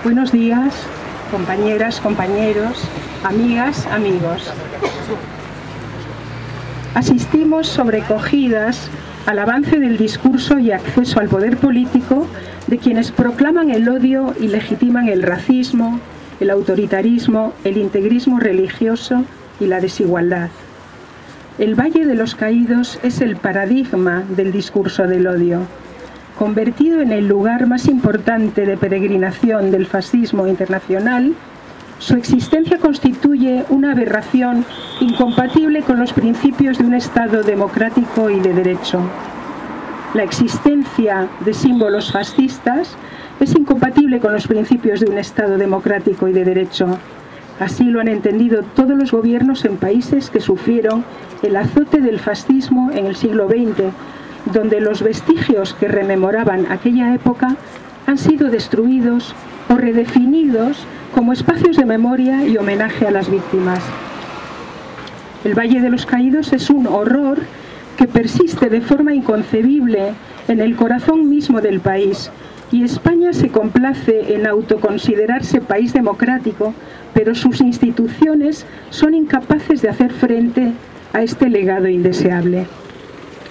Buenos días, compañeras, compañeros, amigas, amigos. Asistimos sobrecogidas al avance del discurso y acceso al poder político de quienes proclaman el odio y legitiman el racismo, el autoritarismo, el integrismo religioso y la desigualdad. El Valle de los Caídos es el paradigma del discurso del odio. Convertido en el lugar más importante de peregrinación del fascismo internacional, su existencia constituye una aberración incompatible con los principios de un Estado democrático y de derecho. La existencia de símbolos fascistas es incompatible con los principios de un Estado democrático y de derecho. Así lo han entendido todos los gobiernos en países que sufrieron el azote del fascismo en el siglo XX, donde los vestigios que rememoraban aquella época han sido destruidos o redefinidos como espacios de memoria y homenaje a las víctimas. El Valle de los Caídos es un horror que persiste de forma inconcebible en el corazón mismo del país, y España se complace en autoconsiderarse país democrático, pero sus instituciones son incapaces de hacer frente a este legado indeseable.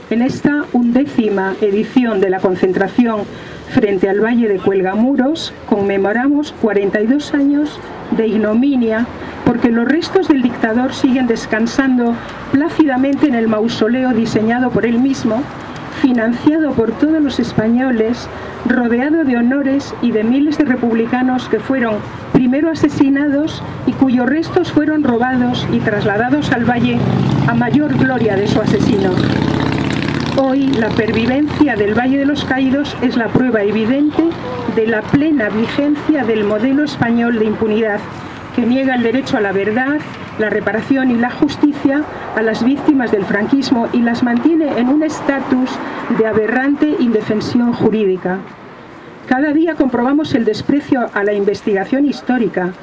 En esta 11ª edición de la concentración frente al Valle de Cuelgamuros conmemoramos 42 años de ignominia porque los restos del dictador siguen descansando plácidamente en el mausoleo diseñado por él mismo, financiado por todos los españoles, rodeado de honores y de miles de republicanos que fueron primero asesinados y cuyos restos fueron robados y trasladados al valle a mayor gloria de su asesino. Hoy, la pervivencia del Valle de los Caídos es la prueba evidente de la plena vigencia del modelo español de impunidad, que niega el derecho a la verdad, la reparación y la justicia a las víctimas del franquismo y las mantiene en un estatus de aberrante indefensión jurídica. Cada día comprobamos el desprecio a la investigación histórica,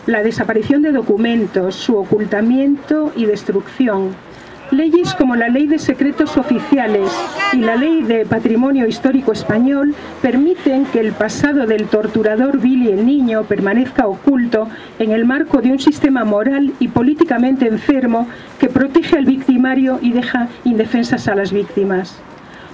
la desaparición de documentos, su ocultamiento y destrucción. Leyes como la Ley de Secretos Oficiales y la Ley de Patrimonio Histórico Español permiten que el pasado del torturador Billy el Niño permanezca oculto en el marco de un sistema moral y políticamente enfermo que protege al victimario y deja indefensas a las víctimas.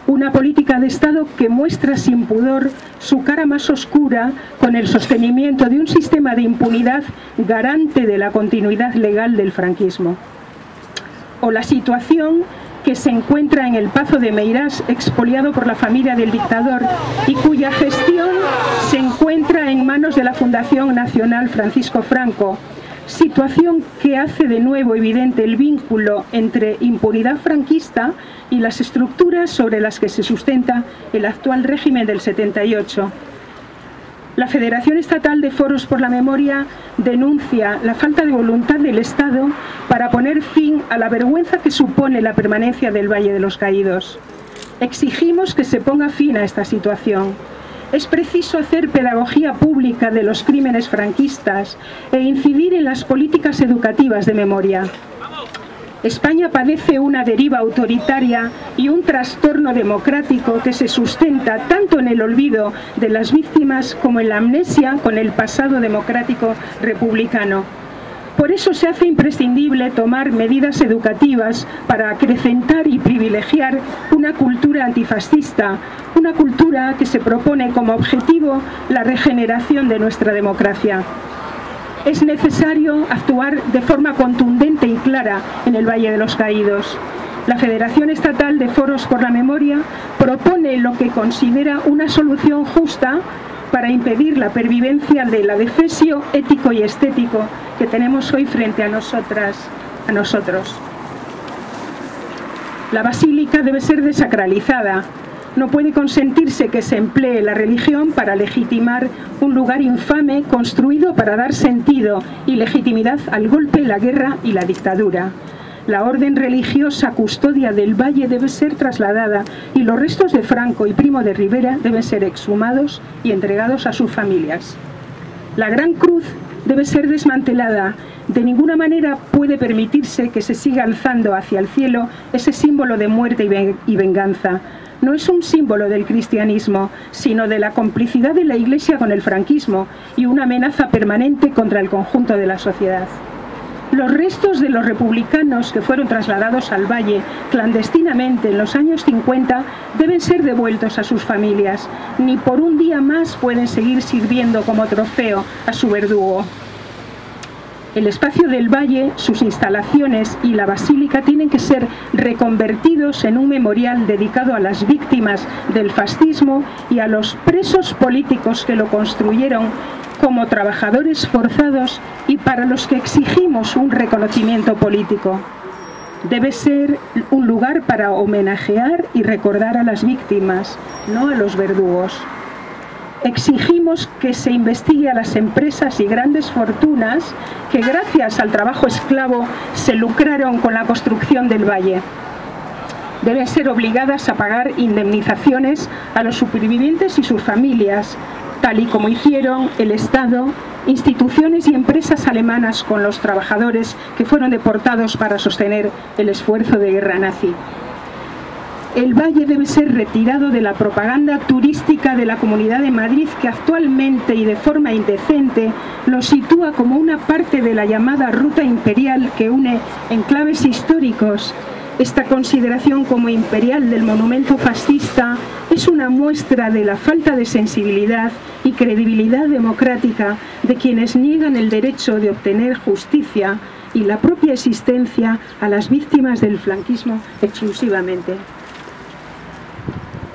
Una política de Estado que muestra sin pudor su cara más oscura con el sostenimiento de un sistema de impunidad garante de la continuidad legal del franquismo. O la situación que se encuentra en el Pazo de Meirás, expoliado por la familia del dictador y cuya gestión se encuentra en manos de la Fundación Nacional Francisco Franco, situación que hace de nuevo evidente el vínculo entre impunidad franquista y las estructuras sobre las que se sustenta el actual régimen del 78. La Federación Estatal de Foros por la Memoria denuncia la falta de voluntad del Estado para poner fin a la vergüenza que supone la permanencia del Valle de los Caídos. Exigimos que se ponga fin a esta situación. Es preciso hacer pedagogía pública de los crímenes franquistas e incidir en las políticas educativas de memoria. España padece una deriva autoritaria y un trastorno democrático que se sustenta tanto en el olvido de las víctimas como en la amnesia con el pasado democrático republicano. Por eso se hace imprescindible tomar medidas educativas para acrecentar y privilegiar una cultura antifascista, una cultura que se propone como objetivo la regeneración de nuestra democracia. Es necesario actuar de forma contundente y clara en el Valle de los Caídos. La Federación Estatal de Foros por la Memoria propone lo que considera una solución justa para impedir la pervivencia del adefesio ético y estético que tenemos hoy frente a nosotras, a nosotros. La basílica debe ser desacralizada. No puede consentirse que se emplee la religión para legitimar un lugar infame construido para dar sentido y legitimidad al golpe, la guerra y la dictadura. La orden religiosa custodia del Valle debe ser trasladada y los restos de Franco y Primo de Rivera deben ser exhumados y entregados a sus familias. La Gran Cruz debe ser desmantelada. De ninguna manera puede permitirse que se siga alzando hacia el cielo ese símbolo de muerte y venganza. no es un símbolo del cristianismo, sino de la complicidad de la Iglesia con el franquismo y una amenaza permanente contra el conjunto de la sociedad. Los restos de los republicanos que fueron trasladados al Valle clandestinamente en los años 50 deben ser devueltos a sus familias. Ni por un día más pueden seguir sirviendo como trofeo a su verdugo. El espacio del Valle, sus instalaciones y la basílica tienen que ser reconvertidos en un memorial dedicado a las víctimas del fascismo y a los presos políticos que lo construyeron como trabajadores forzados y para los que exigimos un reconocimiento político. Debe ser un lugar para homenajear y recordar a las víctimas, no a los verdugos. Exigimos que se investigue a las empresas y grandes fortunas que gracias al trabajo esclavo se lucraron con la construcción del Valle. Deben ser obligadas a pagar indemnizaciones a los supervivientes y sus familias, tal y como hicieron el Estado, instituciones y empresas alemanas con los trabajadores que fueron deportados para sostener el esfuerzo de guerra nazi. El Valle debe ser retirado de la propaganda turística de la Comunidad de Madrid, que actualmente y de forma indecente lo sitúa como una parte de la llamada Ruta Imperial que une enclaves históricos. Esta consideración como imperial del monumento fascista es una muestra de la falta de sensibilidad y credibilidad democrática de quienes niegan el derecho de obtener justicia y la propia existencia a las víctimas del franquismo exclusivamente.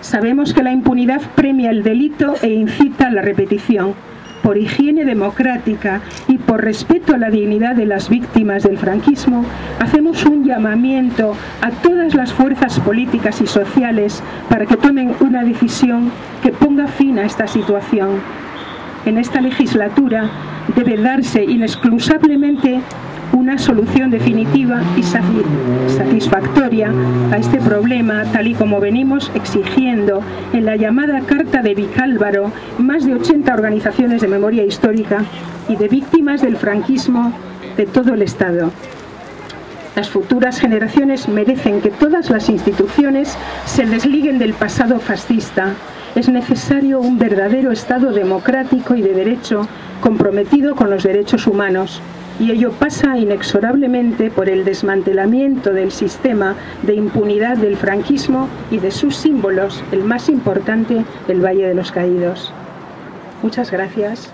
Sabemos que la impunidad premia el delito e incita a la repetición. Por higiene democrática y por respeto a la dignidad de las víctimas del franquismo, hacemos un llamamiento a todas las fuerzas políticas y sociales para que tomen una decisión que ponga fin a esta situación. En esta legislatura debe darse inexcusablemente una solución definitiva y satisfactoria a este problema, tal y como venimos exigiendo en la llamada Carta de Vicálvaro más de 80 organizaciones de memoria histórica y de víctimas del franquismo de todo el Estado. Las futuras generaciones merecen que todas las instituciones se desliguen del pasado fascista. Es necesario un verdadero Estado democrático y de derecho comprometido con los derechos humanos. Y ello pasa inexorablemente por el desmantelamiento del sistema de impunidad del franquismo y de sus símbolos, el más importante, el Valle de los Caídos. Muchas gracias.